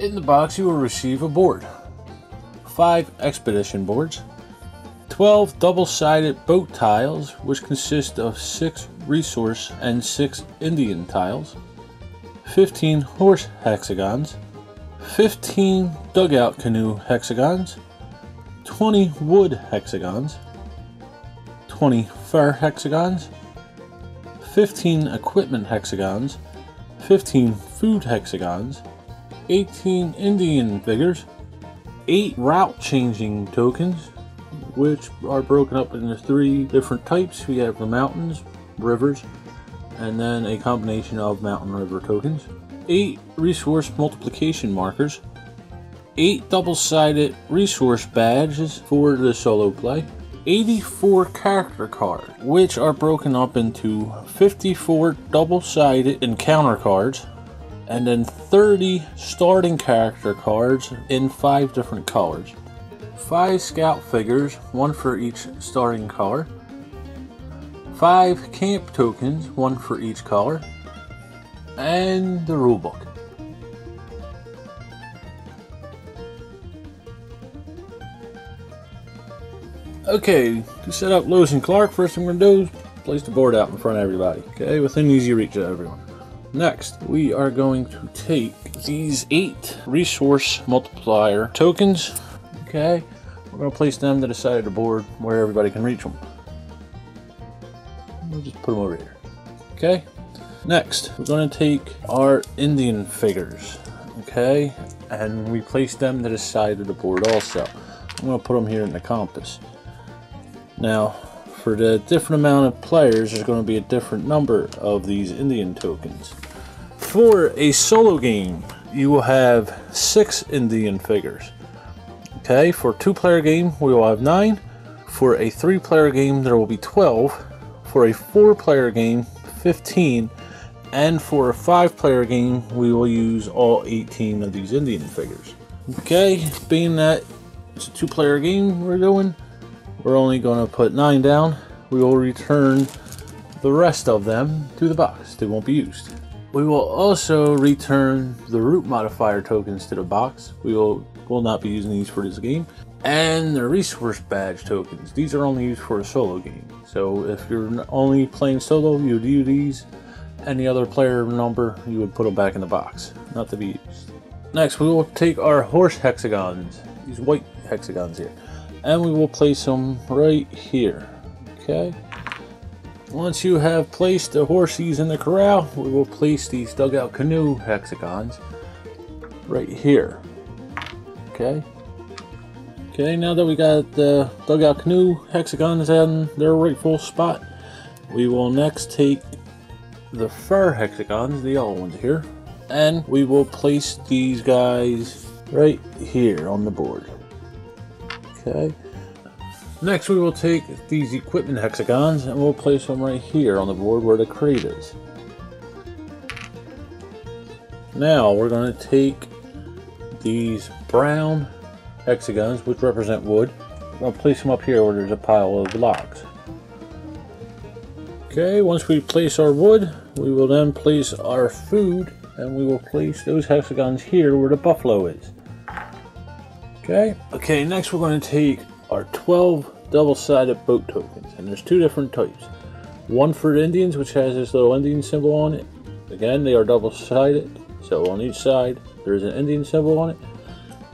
In the box you will receive a board, 5 expedition boards, 12 double-sided boat tiles which consist of 6 resource and 6 Indian tiles, 15 horse hexagons, 15 dugout canoe hexagons, 20 wood hexagons, 20 fur hexagons, 15 equipment hexagons, 15 food hexagons, 18 Indian figures, 8 route changing tokens, which are broken up into 3 different types. We have the mountains, rivers, and then a combination of mountain river tokens, 8 resource multiplication markers, 8 double-sided resource badges for the solo play, 84 character cards, which are broken up into 54 double-sided encounter cards, and then 30 starting character cards in 5 different colors, 5 scout figures, 1 for each starting color, 5 camp tokens, 1 for each color, and the rulebook. Okay, to set up Lewis and Clark, first thing we're going to do is place the board out in front of everybody, okay, within easy reach of everyone. Next, we are going to take these 8 resource multiplier tokens, okay, we're going to place them to the side of the board where everybody can reach them. We'll just put them over here, okay. Next, we're going to take our Indian figures, okay, and we place them to the side of the board also. I'm going to put them here in the compass. Now, for the different amount of players, there's going to be a different number of these Indian tokens. For a solo game, you will have 6 Indian figures. Okay, for a 2-player game, we will have 9. For a 3-player game, there will be 12. For a 4-player game, 15. And for a 5-player game, we will use all 18 of these Indian figures. Okay, being that it's a 2-player game we're doing, we're only going to put 9 down. We will return the rest of them to the box. They won't be used. We will also return the root modifier tokens to the box. We will not be using these for this game. And the resource badge tokens. These are only used for a solo game. So if you're only playing solo, you would use these. Any other player number, you would put them back in the box, not to be used. Next, we will take our horse hexagons, these white hexagons here, and we will place them right here, okay? Once you have placed the horses in the corral, we will place these dugout canoe hexagons right here, okay? Okay, now that we got the dugout canoe hexagons in their rightful spot, we will next take the fur hexagons, the yellow ones here, and we will place these guys right here on the board. Okay. Next, we will take these equipment hexagons and we'll place them right here on the board where the crate is. Now we're going to take these brown hexagons, which represent wood. We're going to place them up here where there's a pile of logs. Okay, once we place our wood, we will then place our food, and we will place those hexagons here where the buffalo is. Okay, next we're going to take our 12 double-sided boat tokens, and there's 2 different types. One for the Indians, which has this little Indian symbol on it. Again, they are double-sided, so on each side there's an Indian symbol on it.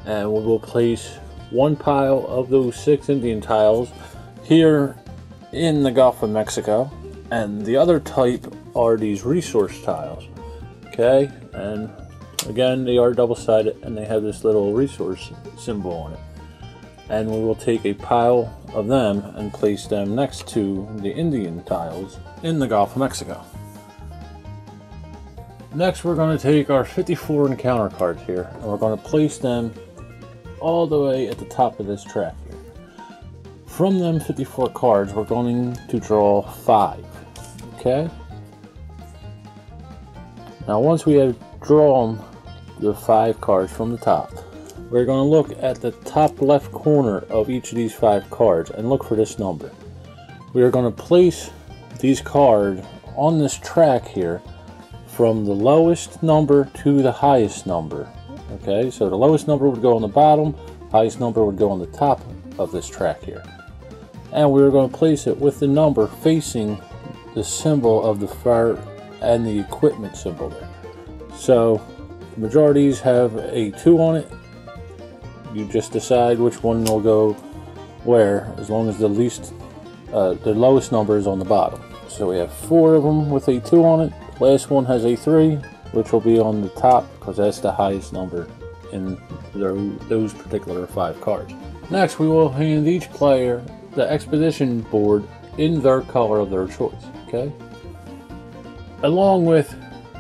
And we will place 1 pile of those 6 Indian tiles here in the Gulf of Mexico. And the other type are these resource tiles, okay? And again, they are double-sided and they have this little resource symbol on it. And we will take a pile of them and place them next to the Indian tiles in the Gulf of Mexico. Next, we're going to take our 54 encounter cards here and we're going to place them all the way at the top of this track here. From them 54 cards, we're going to draw 5. Okay. Now once we have drawn the 5 cards from the top, we're going to look at the top left corner of each of these 5 cards and look for this number. We are going to place these cards on this track here from the lowest number to the highest number Okay, so the lowest number would go on the bottom, highest number would go on the top of this track here. And we're going to place it with the number facing the symbol of the fire and the equipment symbol there. So the majorities have a 2 on it. You just decide which one will go where, as long as the lowest number is on the bottom. So we have 4 of them with a 2 on it. Last one has a 3, which will be on the top because that's the highest number in those particular 5 cards. Next, we will hand each player the expedition board in their color of their choice, okay? Along with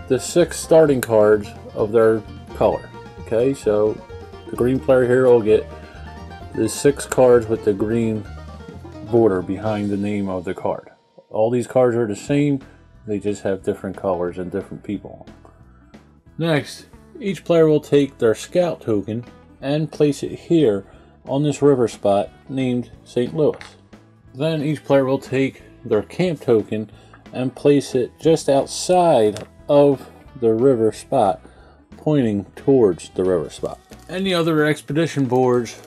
the 6 starting cards of their color, okay? So the green player here will get the 6 cards with the green border behind the name of the card. All these cards are the same, they just have different colors and different people. Next, each player will take their scout token and place it here on this river spot named St. Louis. Then each player will take their camp token and place it just outside of the river spot, pointing towards the river spot. Any other expedition boards,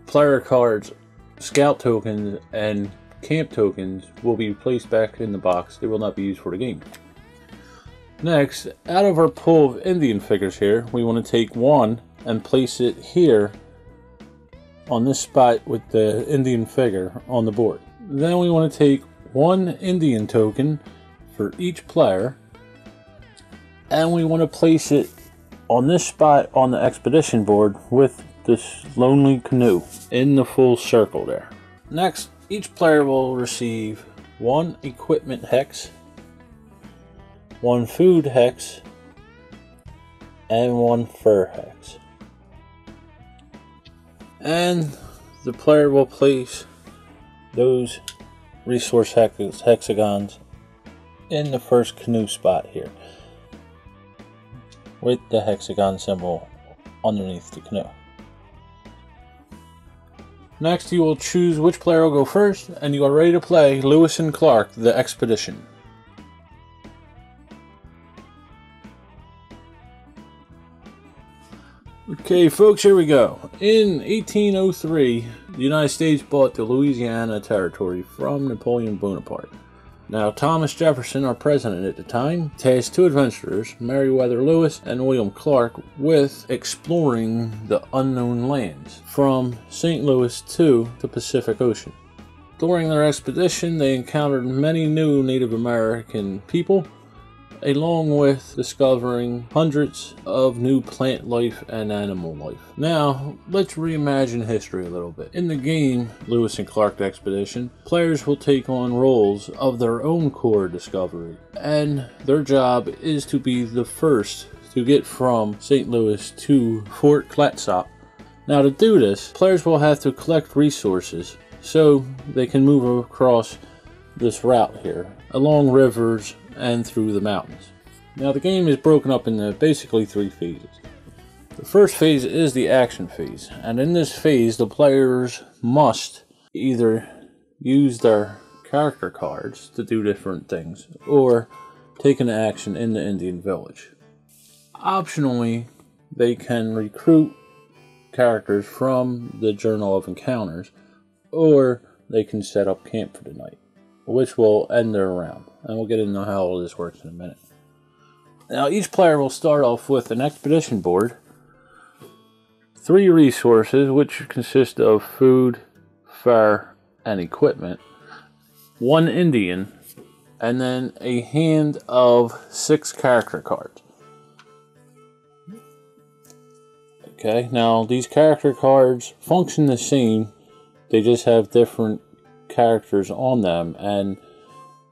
player cards, scout tokens, and camp tokens will be placed back in the box. They will not be used for the game. Next, out of our pool of Indian figures here, we want to take one and place it here on this spot with the Indian figure on the board. Then we want to take one Indian token for each player, and we want to place it on this spot on the expedition board with this lonely canoe in the full circle there. Next, each player will receive one equipment hex, one food hex, and one fur hex. And the player will place those resource hexagons in the first canoe spot here with the hexagon symbol underneath the canoe. Next, you will choose which player will go first, and you are ready to play Lewis and Clark, the Expedition. Okay folks, here we go. In 1803, the United States bought the Louisiana Territory from Napoleon Bonaparte. Now, Thomas Jefferson, our president at the time, tasked 2 adventurers, Meriwether Lewis and William Clark, with exploring the unknown lands from St. Louis to the Pacific Ocean. During their expedition, they encountered many new Native American people, along with discovering hundreds of new plant life and animal life. Now, let's reimagine history a little bit. In the game, Lewis and Clark Expedition, players will take on roles of their own core discovery, and their job is to be the first to get from St. Louis to Fort Clatsop. Now, to do this, players will have to collect resources so they can move across this route here, along rivers and through the mountains. Now, the game is broken up into basically 3 phases. The first phase is the action phase, and in this phase the players must either use their character cards to do different things or take an action in the Indian village. Optionally, they can recruit characters from the Journal of Encounters, or they can set up camp for the night, which will end their round, and we'll get into how all this works in a minute. Now, each player will start off with an expedition board, 3 resources, which consist of food, fire, and equipment, 1 Indian, and then a hand of 6 character cards. Okay, now these character cards function the same, they just have different characters on them, and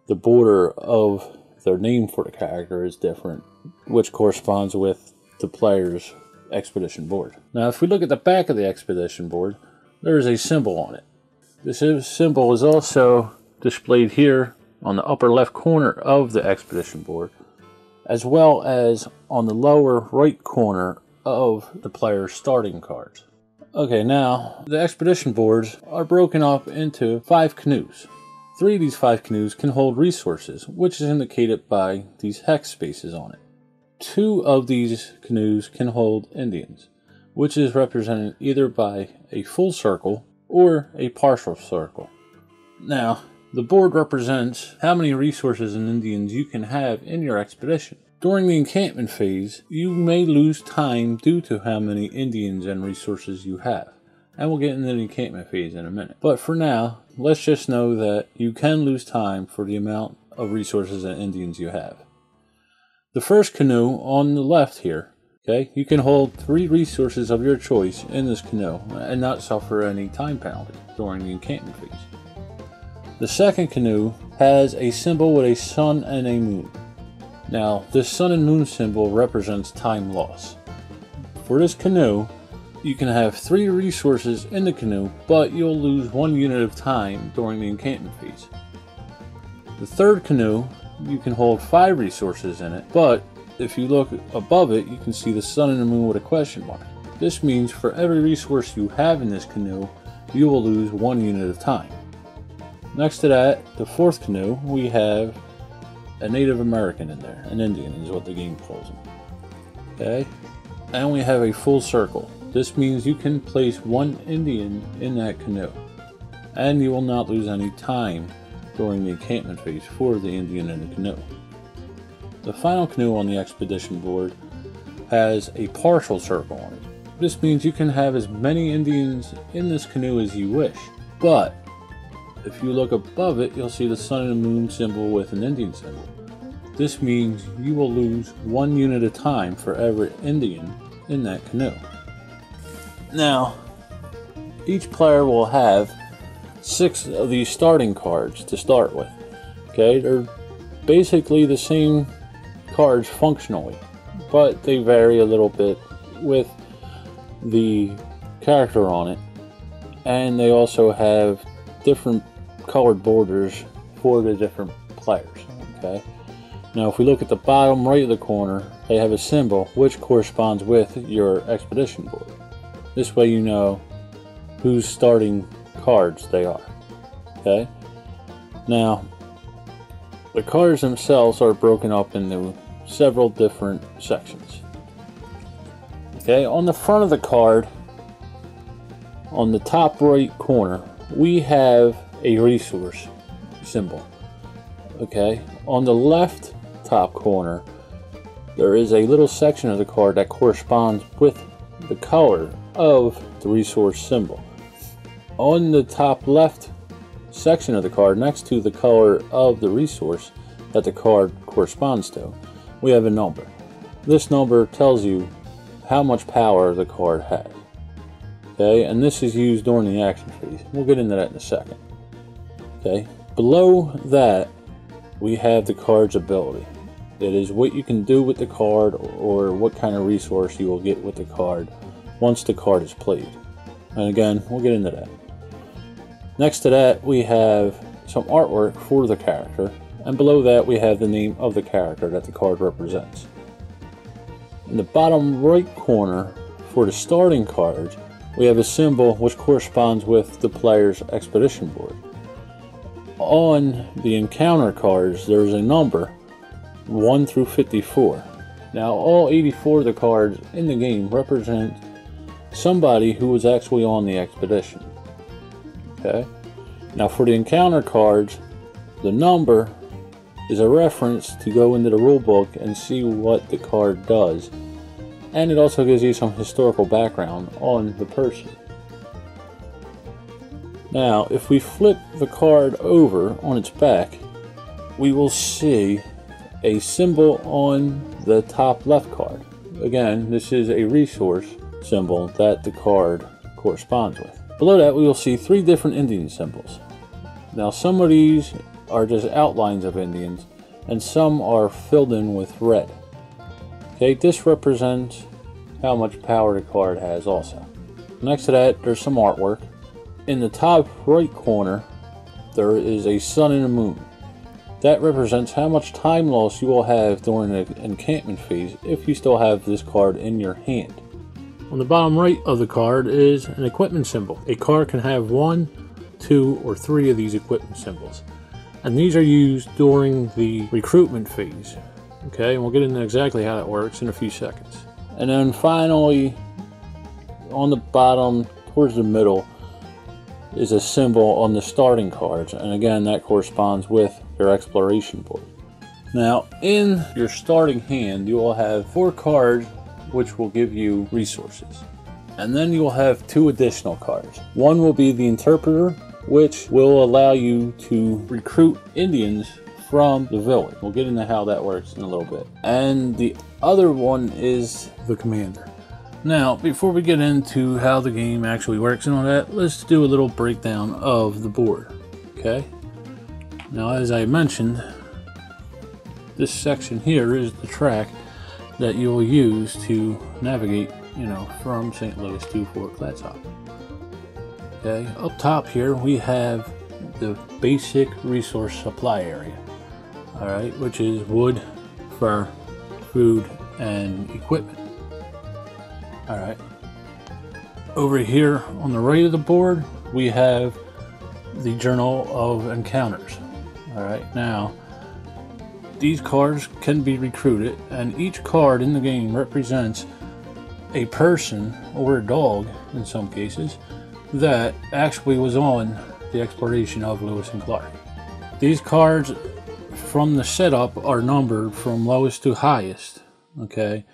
the border of their name for the character is different, which corresponds with the player's expedition board. Now, if we look at the back of the expedition board, there is a symbol on it. This symbol is also displayed here on the upper left corner of the expedition board, as well as on the lower right corner of the player's starting cards. Okay, now, the expedition boards are broken up into 5 canoes. 3 of these 5 canoes can hold resources, which is indicated by these hex spaces on it. 2 of these canoes can hold Indians. which is represented either by a full circle or a partial circle. Now, the board represents how many resources and Indians you can have in your expedition. During the encampment phase, you may lose time due to how many Indians and resources you have. And we'll get into the encampment phase in a minute. But for now, let's just know that you can lose time for the amount of resources and Indians you have. The first canoe on the left here, okay, you can hold 3 resources of your choice in this canoe and not suffer any time penalty during the encampment phase. The second canoe has a symbol with a sun and a moon. Now, this sun and moon symbol represents time loss. For this canoe, you can have 3 resources in the canoe, but you'll lose 1 unit of time during the encampment phase. The third canoe, you can hold 5 resources in it, but if you look above it, you can see the sun and the moon with a question mark. This means for every resource you have in this canoe, you will lose 1 unit of time. Next to that, the fourth canoe, we have a Native American in there. An Indian is what the game calls them. Okay? And we have a full circle. This means you can place 1 Indian in that canoe. And you will not lose any time during the encampment phase for the Indian in the canoe. The final canoe on the expedition board has a partial circle on it. This means you can have as many Indians in this canoe as you wish. But if you look above it, you'll see the sun and the moon symbol with an Indian symbol. This means you will lose 1 unit of time for every Indian in that canoe. Now, each player will have 6 of these starting cards to start with. Okay, they're basically the same cards functionally, but they vary a little bit with the character on it, and they also have different colored borders for the different players. Okay, now if we look at the bottom right of the corner, they have a symbol which corresponds with your expedition board. This way you know whose starting cards they are. Okay, now the cards themselves are broken up into several different sections. Okay, on the front of the card, on the top right corner, we have a resource symbol. Okay, on the left top corner, there is a little section of the card that corresponds with the color of the resource symbol. On the top left section of the card, next to the color of the resource that the card corresponds to, we have a number. This number tells you how much power the card has. Okay, and this is used during the action phase. We'll get into that in a second. Okay, below that we have the card's ability. It is what you can do with the card or what kind of resource you will get with the card once the card is played. And again, we'll get into that. Next to that, we have some artwork for the character, and below that we have the name of the character that the card represents. In the bottom right corner, for the starting cards, we have a symbol which corresponds with the player's expedition board. On the encounter cards, there's a number 1 through 54. Now, all 84 of the cards in the game represent somebody who was actually on the expedition. Okay, now for the encounter cards, the number is a reference to go into the rule book and see what the card does, and it also gives you some historical background on the person. Now, if we flip the card over on its back, we will see a symbol on the top left card. Again, this is a resource symbol that the card corresponds with. Below that, we will see 3 different Indian symbols. Now, some of these are just outlines of Indians, and some are filled in with red. Okay, this represents how much power the card has also. Next to that, there's some artwork. In the top right corner, there is a sun and a moon. That represents how much time loss you will have during the encampment phase if you still have this card in your hand. On the bottom right of the card is an equipment symbol. A card can have 1, 2, or 3 of these equipment symbols. And these are used during the recruitment phase. Okay, and we'll get into exactly how that works in a few seconds. And then finally, on the bottom towards the middle is a symbol on the starting cards, and again that corresponds with your exploration board. Now in your starting hand you will have 4 cards which will give you resources, and then you will have 2 additional cards. One will be the interpreter, which will allow you to recruit Indians from the village. We'll get into how that works in a little bit. And the other one is the commander. Now, before we get into how the game actually works and all that, let's do a little breakdown of the board, okay? Now, as I mentioned, this section here is the track that you'll use to navigate, from St. Louis to Fort Clatsop. Okay, up top here we have the basic resource supply area, alright, which is wood, fur, food, and equipment. Alright, over here on the right of the board we have the Journal of Encounters. Alright, now these cards can be recruited, and each card in the game represents a person or a dog in some cases that actually was on the exploration of Lewis and Clark. These cards from the setup are numbered from lowest to highest, okay,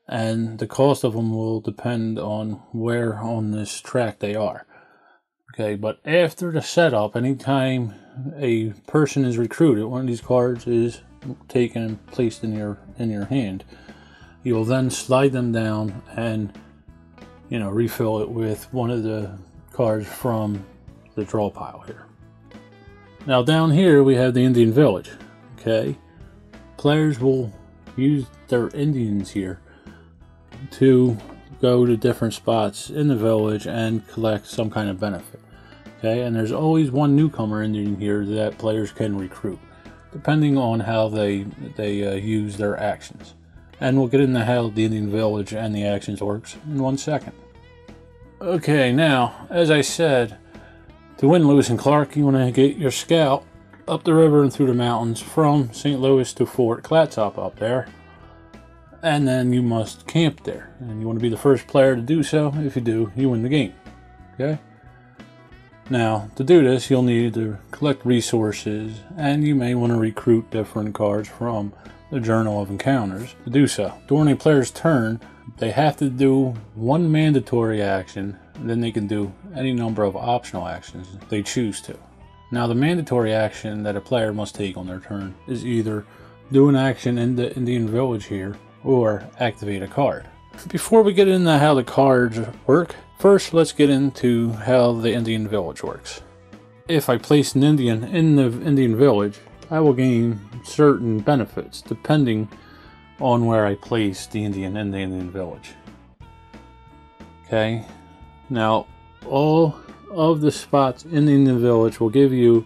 and the cost of them will depend on where on this track they are. Okay, but after the setup, anytime a person is recruited, one of these cards is taken and placed in your hand. You will then slide them down and refill it with one of the cards from the draw pile here. Now down here we have the Indian village. Okay, players will use their Indians here to go to different spots in the village and collect some kind of benefit. Okay, and there's always one newcomer Indian here that players can recruit, depending on how they use their actions. And we'll get into how the Indian village and the actions works in 1 second. Okay, now, as I said, to win Lewis and Clark, you want to get your scout up the river and through the mountains from St. Louis to Fort Clatsop up there. And then you must camp there. And you want to be the first player to do so. If you do, you win the game. Okay? Now, to do this, you'll need to collect resources, and you may want to recruit different cards from the Journal of Encounters to do so. During a player's turn, they have to do one mandatory action, then they can do any number of optional actions they choose to. Now, the mandatory action that a player must take on their turn is either do an action in the Indian village here, or activate a card. Before we get into how the cards work, first let's get into how the Indian village works. If I place an Indian in the Indian village, I will gain certain benefits depending on where I place the Indian in the Indian village. Okay, now all of the spots in the Indian village will give you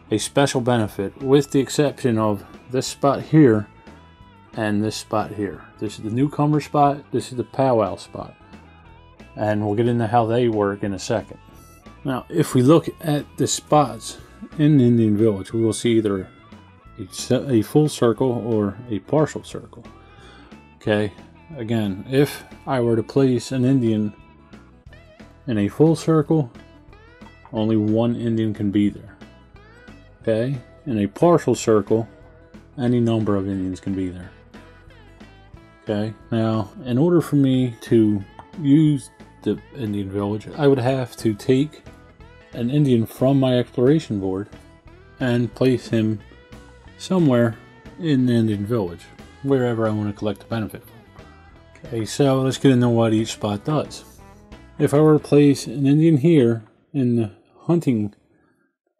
a special benefit, with the exception of this spot here and this spot here. This is the newcomer spot, this is the powwow spot, and we'll get into how they work in a second. Now, if we look at the spots in the Indian village, we will see either a full circle or a partial circle. Okay, again, if I were to place an Indian in a full circle, only one Indian can be there. Okay, in a partial circle, any number of Indians can be there. Okay, now in order for me to use the Indian village, I would have to take an Indian from my exploration board and place him somewhere in the Indian village, wherever I want to collect the benefit from. Okay, so let's get into what each spot does. If I were to place an Indian here in the hunting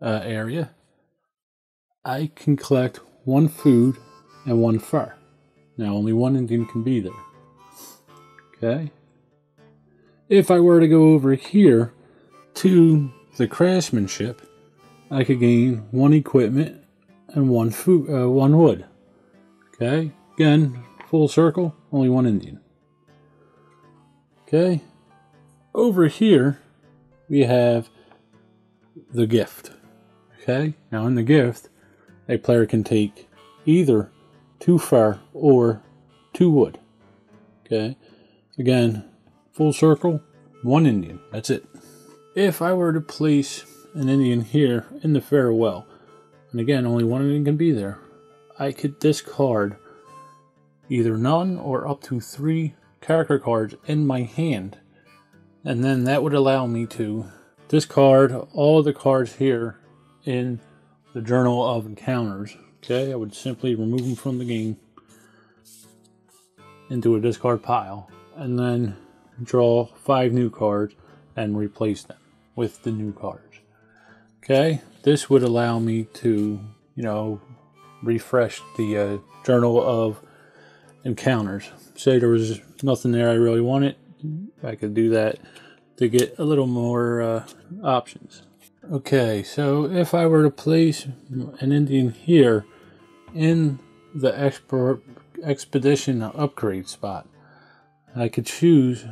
area, I can collect one food and one fur. Now only one Indian can be there. Okay. If I were to go over here to the craftsmanship, I could gain one equipment and one food, one wood. Okay. Again, full circle, only one Indian. Okay. Over here, we have the gift. Okay. Now in the gift, a player can take either 2 fur or 2 wood. Okay. Again, full circle, one Indian. That's it. If I were to place an Indian here in the farewell, and again, only one Indian can be there, I could discard either none or up to 3 character cards in my hand. And then that would allow me to discard all of the cards here in the Journal of Encounters. Okay, I would simply remove them from the game into a discard pile, and then draw 5 new cards and replace them with the new cards. Okay, this would allow me to, refresh the Journal of Encounters. Say there was nothing there I really wanted, I could do that to get a little more options. Okay, so if I were to place an Indian here in the expedition upgrade spot, I could choose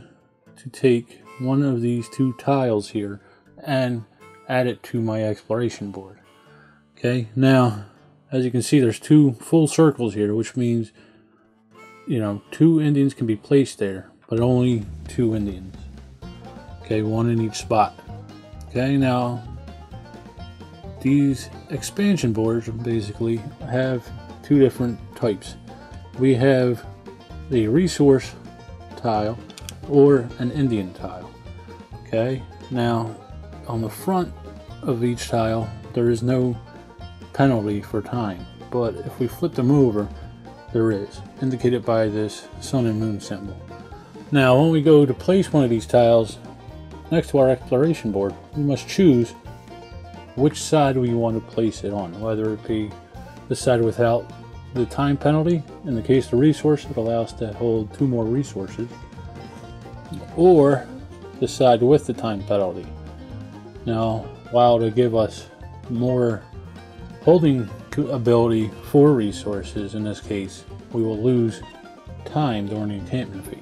to take one of these 2 tiles here and add it to my exploration board. Okay, now as you can see, there's 2 full circles here, which means 2 Indians can be placed there, but only 2 Indians. Okay, 1 in each spot. Okay, now these expansion boards basically have 2 different types. We have the resource tile or an Indian tile. Okay, now on the front of each tile there is no penalty for time, but if we flip them over, there is, indicated by this sun and moon symbol. Now when we go to place one of these tiles next to our exploration board, we must choose which side we want to place it on, whether it be the side without the time penalty. In the case of the resource, it allows to hold 2 more resources, or the side with the time penalty. Now, while to give us more holding ability for resources, in this case, we will lose time during the encampment phase.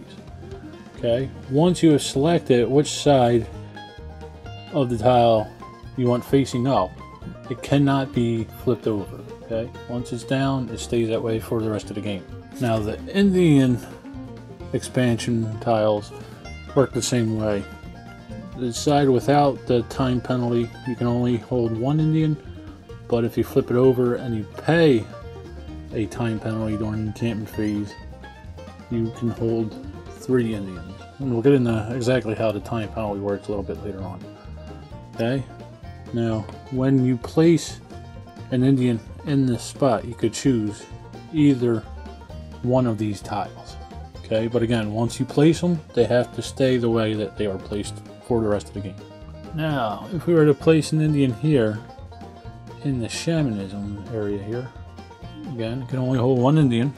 Okay, once you have selected which side of the tile you want facing up, it cannot be flipped over. Okay, once it's down, it stays that way for the rest of the game. Now the Indian expansion tiles work the same way. The side without the time penalty, you can only hold 1 Indian, but if you flip it over and you pay a time penalty during the encampment phase, you can hold 3 Indians. And we'll get into exactly how the time penalty works a little bit later on. Okay, now when you place an Indian in this spot, you could choose either one of these tiles. Okay, but again, once you place them, they have to stay the way that they are placed for the rest of the game. Now, if we were to place an Indian here in the shamanism area here, again, it can only hold 1 Indian.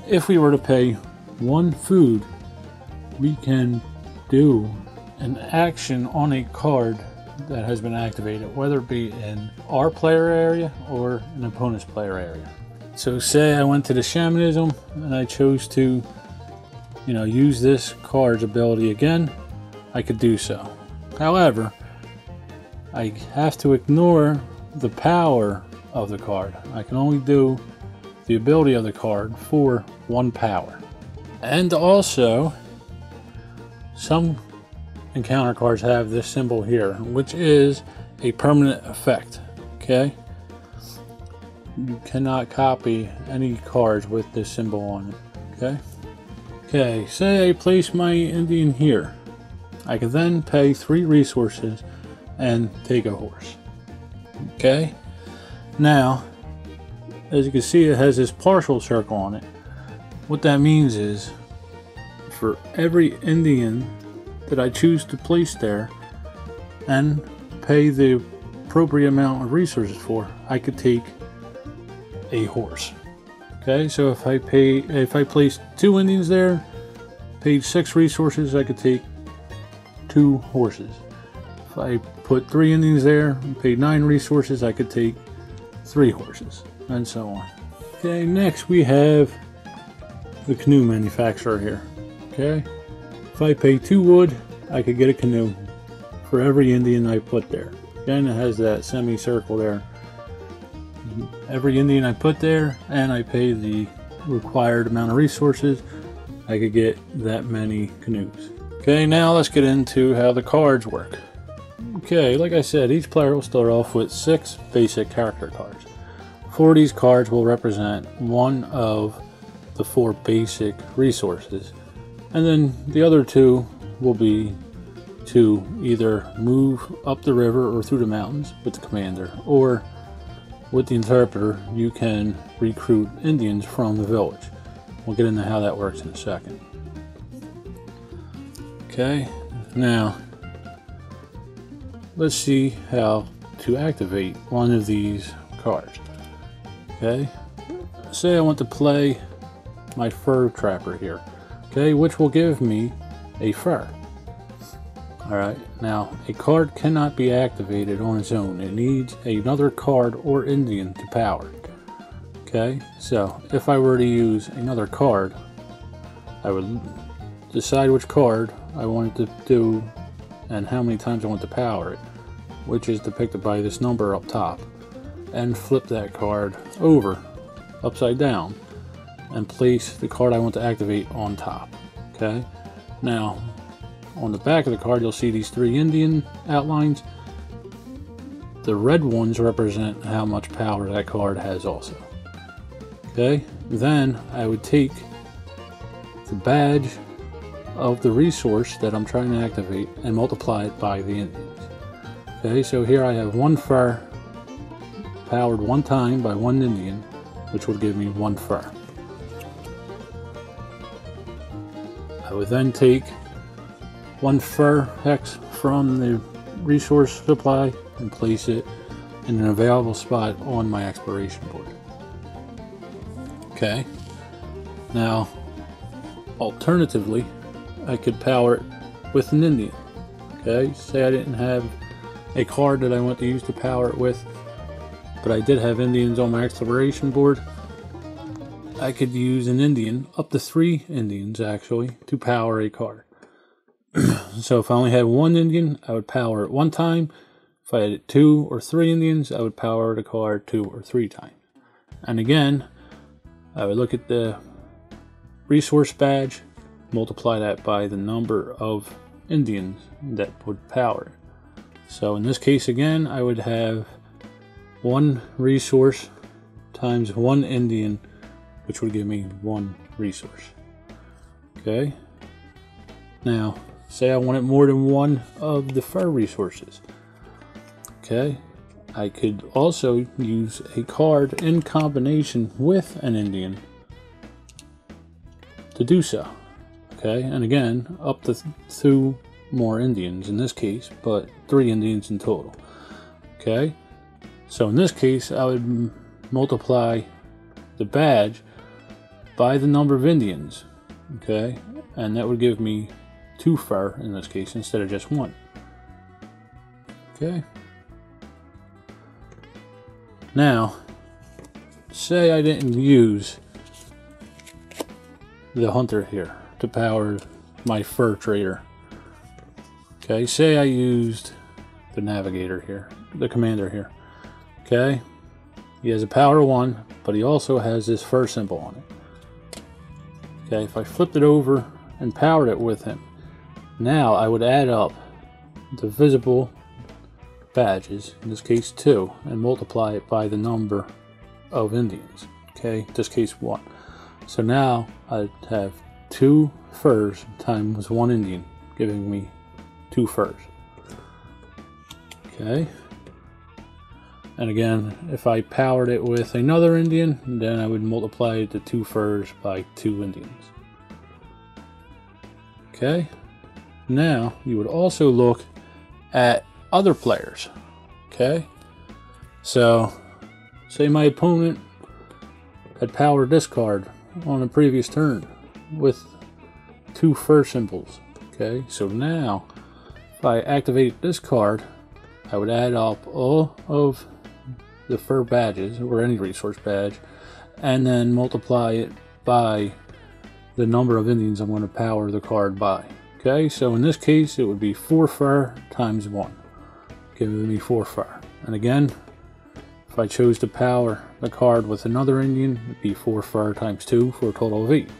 If we were to pay 1 food, we can do an action on a card that has been activated, whether it be in our player area or an opponent's player area. So say I went to the shamanism and I chose to use this card's ability again, I could do so. However, I have to ignore the power of the card. I can only do the ability of the card for 1 power. And also, some encounter cards have this symbol here, which is a permanent effect. Okay, you cannot copy any cards with this symbol on it. Okay, say I place my Indian here, I can then pay 3 resources and take a horse. Okay, now as you can see, it has this partial circle on it. What that means is, for every Indian that I choose to place there and pay the appropriate amount of resources for, I could take a horse. Okay, so if I place 2 Indians there, paid 6 resources, I could take 2 horses. If I put 3 Indians there and paid 9 resources, I could take 3 horses, and so on. Okay, next we have the canoe manufacturer here. Okay, if I pay 2 wood, I could get a canoe for every Indian I put there. Again, it has that semicircle there. Every Indian I put there, and I pay the required amount of resources, I could get that many canoes. Okay, now let's get into how the cards work. Okay, like I said, each player will start off with 6 basic character cards. 4 of these cards will represent one of the 4 basic resources, and then the other 2 will be to either move up the river or through the mountains with the commander, or with the interpreter you can recruit Indians from the village. We'll get into how that works in a second. Okay, now let's see how to activate one of these cards. Okay, say I want to play my fur trapper here, okay, which will give me a fur. Alright, now a card cannot be activated on its own. It needs another card or Indian to power it. Okay, so if I were to use another card, I would decide which card I wanted to do and how many times I want to power it, which is depicted by this number up top, and flip that card over upside down and place the card I want to activate on top. Okay, now on the back of the card you'll see these 3 Indian outlines. The red ones represent how much power that card has also. Okay, then I would take the badge of the resource that I'm trying to activate and multiply it by the Indians. Okay, so here I have 1 fur powered 1 time by 1 Indian, which would give me 1 fur. I would then take 1 fur hex from the resource supply and place it in an available spot on my exploration board. Okay, now alternatively I could power it with an Indian. Okay, say I didn't have a card that I want to use to power it with, but I did have Indians on my exploration board. I could use an Indian, up to 3 Indians actually, to power a card. So if I only had 1 Indian, I would power it 1 time. If I had 2 or 3 Indians, I would power the card 2 or 3 times. And again, I would look at the resource badge, multiply that by the number of Indians that would power it. So in this case again, I would have 1 resource times 1 Indian, which would give me 1 resource. Okay, now say I wanted more than 1 of the fur resources. Okay, I could also use a card in combination with an Indian to do so. Okay, and again, up to 2 more Indians in this case, but 3 Indians in total. Okay, so in this case, I would multiply the badge by the number of Indians. Okay, and that would give me 2 fur in this case instead of just 1. Okay, now say I didn't use the hunter here to power my fur trader. Okay, say I used the navigator here, the commander here. Okay, he has a power 1, but he also has this fur symbol on it. Okay, if I flipped it over and powered it with him, now I would add up the visible badges, in this case 2, and multiply it by the number of Indians. Okay, in this case 1. So now I'd have 2 furs times 1 Indian, giving me 2 furs. Okay, and again, if I powered it with another Indian, then I would multiply the 2 furs by 2 Indians. Okay, now you would also look at other players. Okay, so say my opponent had powered this card on a previous turn with 2 fur symbols. Okay, so now if I activate this card, I would add up all of the fur badges, or any resource badge, and then multiply it by the number of Indians I'm going to power the card by. Okay, so in this case it would be 4 fur times 1, giving me 4 fur. And again, if I chose to power the card with another Indian, it would be 4 fur times 2 for a total of 8.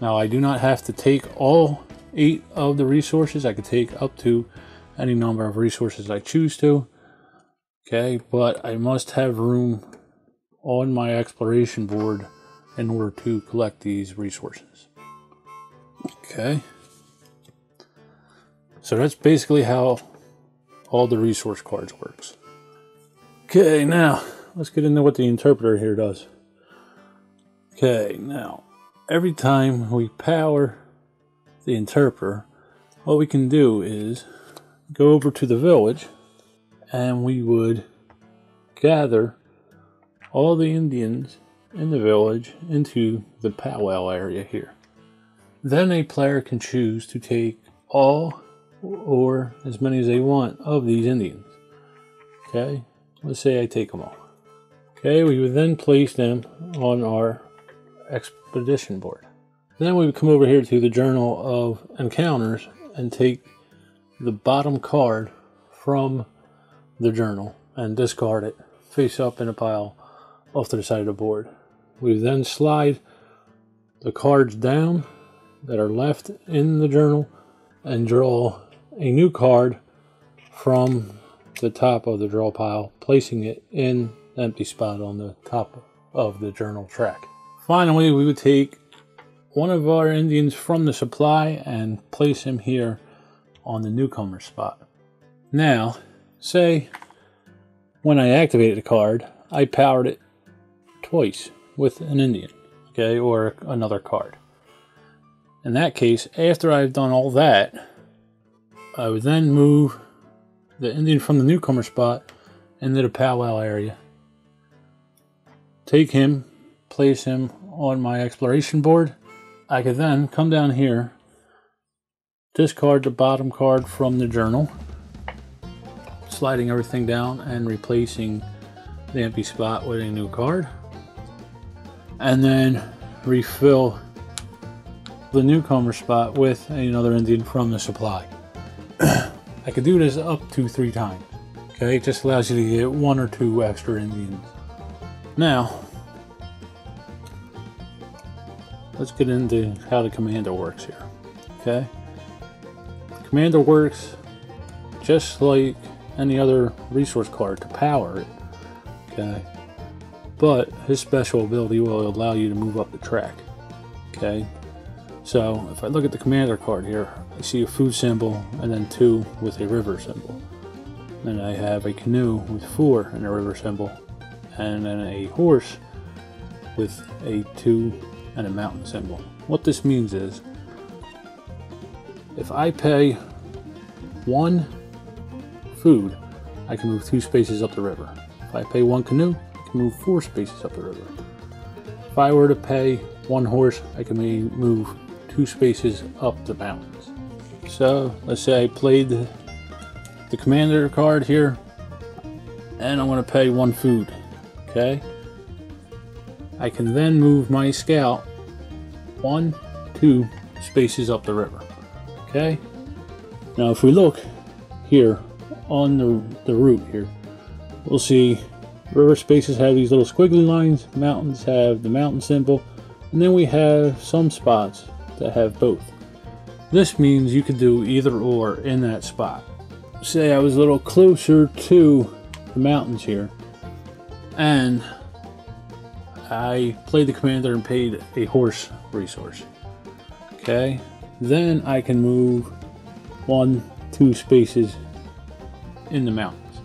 Now I do not have to take all 8 of the resources. I could take up to any number of resources I choose to. Okay, but I must have room on my exploration board in order to collect these resources. Okay. So that's basically how all the resource cards works. Okay, now let's get into what the interpreter here does. Okay, now every time we power the interpreter, what we can do is go over to the village and we would gather all the Indians in the village into the powwow area here. Then a player can choose to take all or as many as they want of these Indians. Okay, let's say I take them all. Okay, we would then place them on our expedition board. Then we would come over here to the Journal of Encounters and take the bottom card from the journal and discard it face up in a pile off to the side of the board. We then slide the cards down that are left in the journal and draw a new card from the top of the draw pile, placing it in the empty spot on the top of the journal track. Finally, we would take one of our Indians from the supply and place him here on the newcomer spot. Now, say when I activated the card, I powered it twice with an Indian, okay, or another card. In that case, after I've done all that, I would then move the Indian from the newcomer spot into the powwow area, take him, place him on my exploration board. I could then come down here, discard the bottom card from the journal, sliding everything down and replacing the empty spot with a new card, and then refill the newcomer spot with another Indian from the supply. I could do this up to 3 times. Okay, it just allows you to get 1 or 2 extra Indians. Now, let's get into how the commander works here. Okay, the commander works just like any other resource card to power it. Okay, but his special ability will allow you to move up the track. Okay, so if I look at the commander card here, I see a food symbol and then 2 with a river symbol. Then I have a canoe with 4 and a river symbol, and then a horse with a 2 and a mountain symbol. What this means is, if I pay 1 food, I can move 2 spaces up the river. If I pay 1 canoe, I can move 4 spaces up the river. If I were to pay 1 horse, I can move 2 spaces up the mountains. So let's say I played the commander card here, and I'm going to pay 1 food. Okay, I can then move my scout 1, 2 spaces up the river. Okay, now if we look here on the route here, we'll see river spaces have these little squiggly lines, mountains have the mountain symbol, and then we have some spots that have both. This means you could do either or in that spot. Say I was a little closer to the mountains here, and I played the commander and paid a horse resource. Okay, then I can move 1, 2 spaces in the mountains.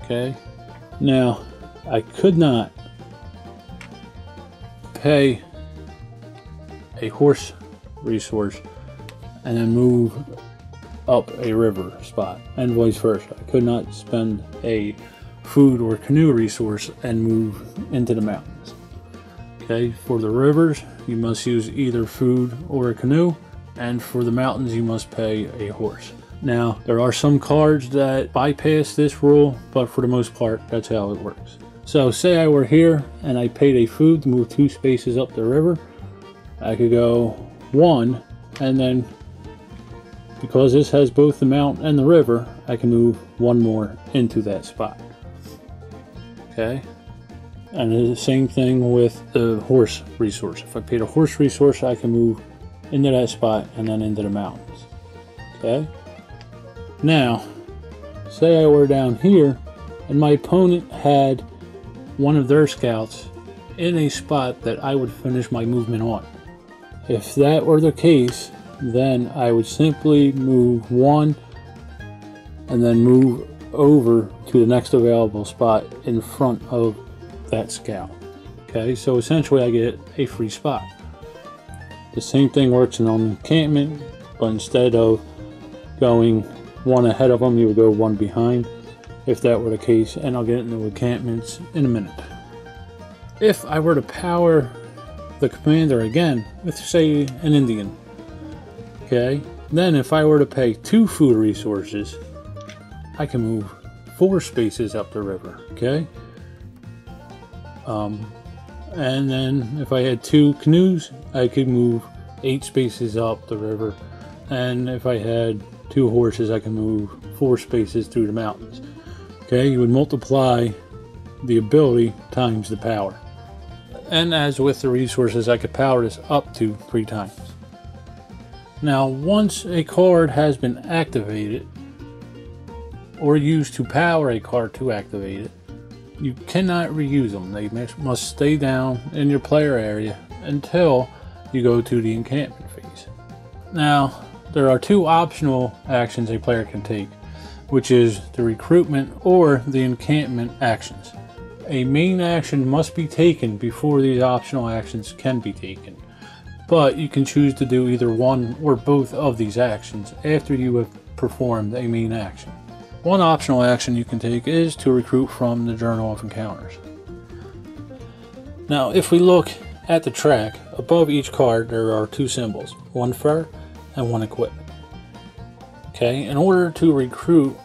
Okay, now I could not pay a horse resource and then move up a river spot, and vice versa. I could not spend a food or canoe resource and move into the mountains. Okay, for the rivers, you must use either food or a canoe, and for the mountains, you must pay a horse. Now, there are some cards that bypass this rule, but for the most part, that's how it works. So, say I were here and I paid a food to move 2 spaces up the river. I could go 1, and then because this has both the mountain and the river, I can move 1 more into that spot. Okay, and the same thing with the horse resource. If I paid a horse resource, I can move into that spot and then into the mountains. Okay? Now, say I were down here and my opponent had one of their scouts in a spot that I would finish my movement on. If that were the case, then I would simply move one and then move over to the next available spot in front of that scout. Okay, so essentially I get a free spot. The same thing works in an encampment, but instead of going one ahead of them, you would go one behind, if that were the case, and I'll get into encampments in a minute. If I were to power the commander again with, say, an Indian, okay, then if I were to pay 2 food resources, I can move 4 spaces up the river, okay? And then if I had 2 canoes, I could move 8 spaces up the river. And if I had 2 horses, I can move 4 spaces through the mountains. Okay, you would multiply the ability times the power. And as with the resources, I could power this up to 3 times. Now, once a card has been activated, or used to power a card to activate it, you cannot reuse them. They must stay down in your player area until you go to the encampment phase. Now, there are 2 optional actions a player can take, which is the recruitment or the encampment actions. A main action must be taken before these optional actions can be taken, but you can choose to do either one or both of these actions after you have performed a main action. One optional action you can take is to recruit from the Journal of Encounters. Now, if we look at the track, above each card there are 2 symbols, 1 fur and 1 equipment. Okay, in order to recruit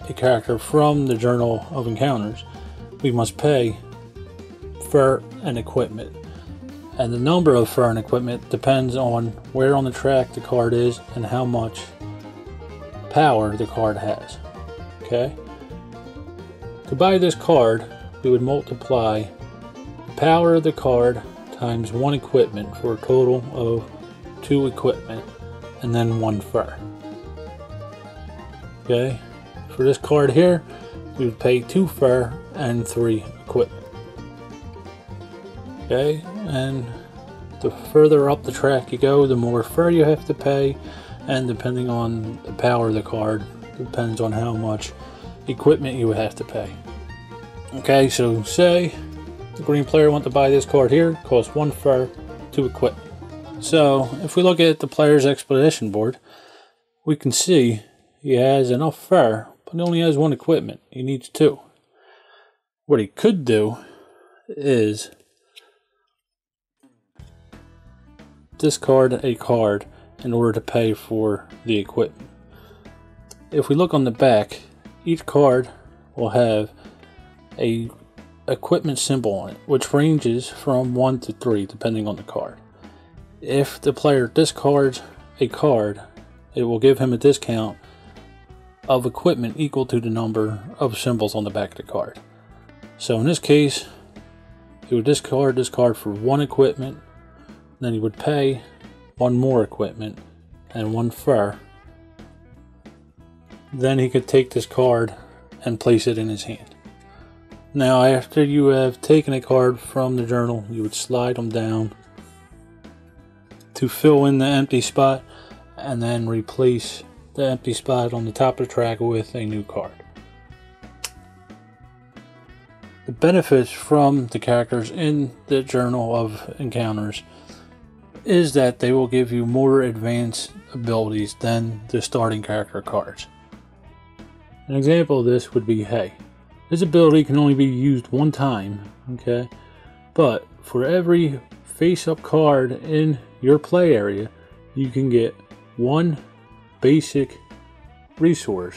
a character from the Journal of Encounters, we must pay fur and equipment. And the number of fur and equipment depends on where on the track the card is and how much power the card has. Okay? To buy this card, we would multiply the power of the card times 1 equipment for a total of 2 equipment and then 1 fur. Okay? For this card here, we would pay 2 fur and 3 equipment. Okay? And the further up the track you go, the more fur you have to pay, and depending on the power of the card, depends on how much equipment you would have to pay. Okay, so say the green player wants to buy this card here, costs 1 fur, 2 equipment. So if we look at the player's expedition board, we can see he has enough fur, but he only has 1 equipment. He needs 2. What he could do is discard a card in order to pay for the equipment. If we look on the back, each card will have a equipment symbol on it, which ranges from 1 to 3 depending on the card. If the player discards a card, it will give him a discount of equipment equal to the number of symbols on the back of the card. So in this case, he would discard this card for 1 equipment, then he would pay 1 more equipment and 1 fur. Then he could take this card and place it in his hand. Now, after you have taken a card from the journal, you would slide them down to fill in the empty spot and then replace the empty spot on the top of the track with a new card. The benefits from the characters in the Journal of Encounters is that they will give you more advanced abilities than the starting character cards. An example of this would be Hay. This ability can only be used 1 time, okay? But for every face-up card in your play area, you can get 1 basic resource,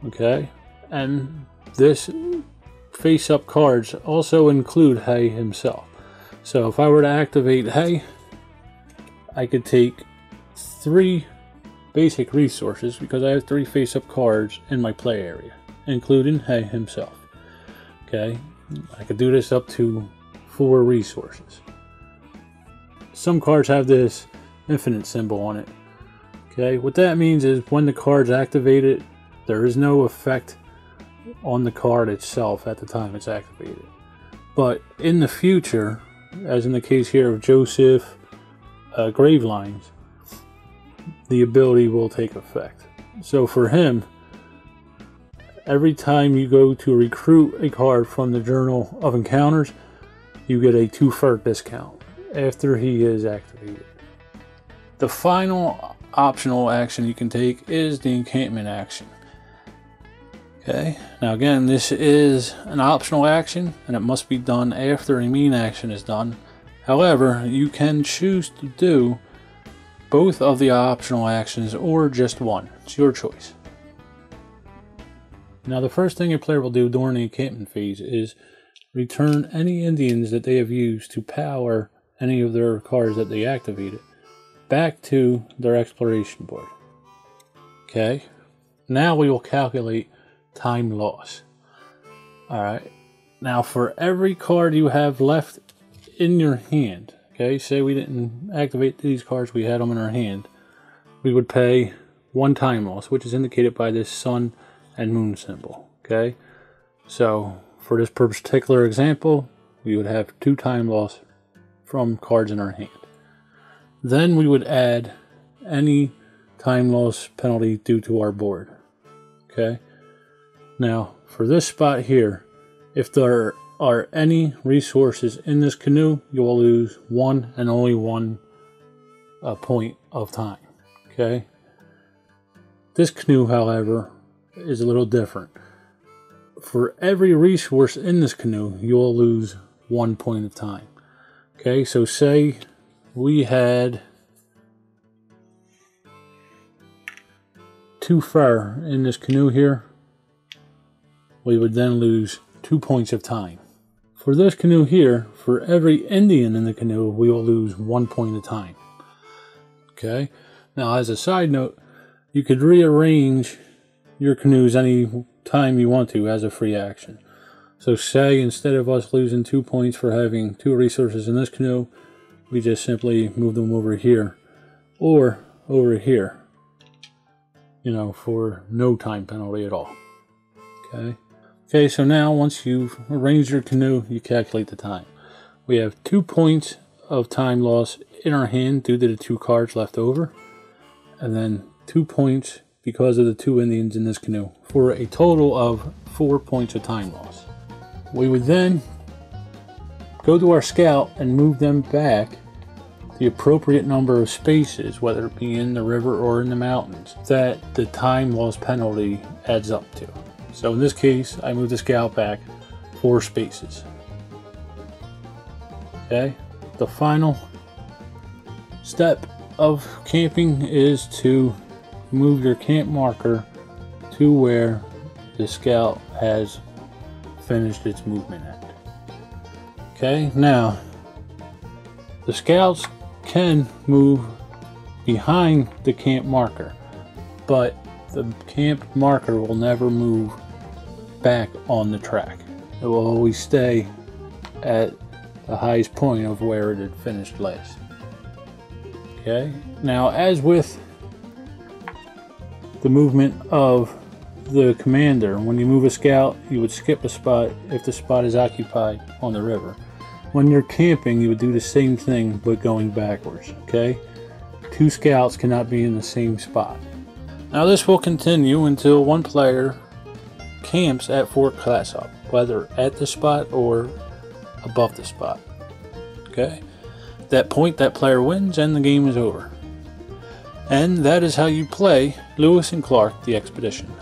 okay? And this face-up cards also include Hay himself. So if I were to activate Hay, I could take 3 basic resources because I have 3 face-up cards in my play area, including Hay himself. Okay, I could do this up to 4 resources. Some cards have this infinite symbol on it. Okay, what that means is when the card's activated, there is no effect on the card itself at the time it's activated. But in the future, as in the case here of Joseph Gravelines, the ability will take effect. So for him, every time you go to recruit a card from the Journal of Encounters, you get a 2 discount after he is activated. The final optional action you can take is the encampment action. Okay, now again, this is an optional action and it must be done after a main action is done. However, you can choose to do both of the optional actions or just one. It's your choice. Now the first thing a player will do during the encampment phase is return any Indians that they have used to power any of their cards that they activated back to their exploration board. Okay, now we will calculate time loss. Alright, now for every card you have left in your hand, okay, say we didn't activate these cards, we had them in our hand, we would pay 1 time loss, which is indicated by this sun and moon symbol. Okay, so for this particular example, we would have 2 time loss from cards in our hand. Then we would add any time loss penalty due to our board. Okay, now for this spot here, if there are any resources in this canoe, you will lose 1 and only 1 point of time. Okay, this canoe, however, is a little different. For every resource in this canoe, you will lose 1 point of time. Okay, so say we had 2 fur in this canoe here, we would then lose 2 points of time. For this canoe here, for every Indian in the canoe, we will lose 1 point of time. Okay, now as a side note, you could rearrange your canoes any time you want to as a free action. So say instead of us losing 2 points for having 2 resources in this canoe, we just simply move them over here or over here, you know, for no time penalty at all. Okay, so now once you've arranged your canoe, you calculate the time. We have 2 points of time loss in our hand due to the 2 cards left over, and then 2 points because of the 2 Indians in this canoe, for a total of 4 points of time loss. We would then go to our scout and move them back the appropriate number of spaces, whether it be in the river or in the mountains, that the time loss penalty adds up to. So in this case, I moved the scout back 4 spaces. Okay, the final step of camping is to move your camp marker to where the scout has finished its movement at. Okay, now the scouts can move behind the camp marker, but the camp marker will never move back on the track. It will always stay at the highest point of where it had finished last. Okay, now as with the movement of the commander, when you move a scout, you would skip a spot if the spot is occupied on the river. When you're camping, you would do the same thing but going backwards. Okay, 2 scouts cannot be in the same spot. Now this will continue until one player camps at Fort Clatsop, whether at the spot or above the spot. Okay, at that point that player wins and the game is over. And that is how you play Lewis and Clark the Expedition.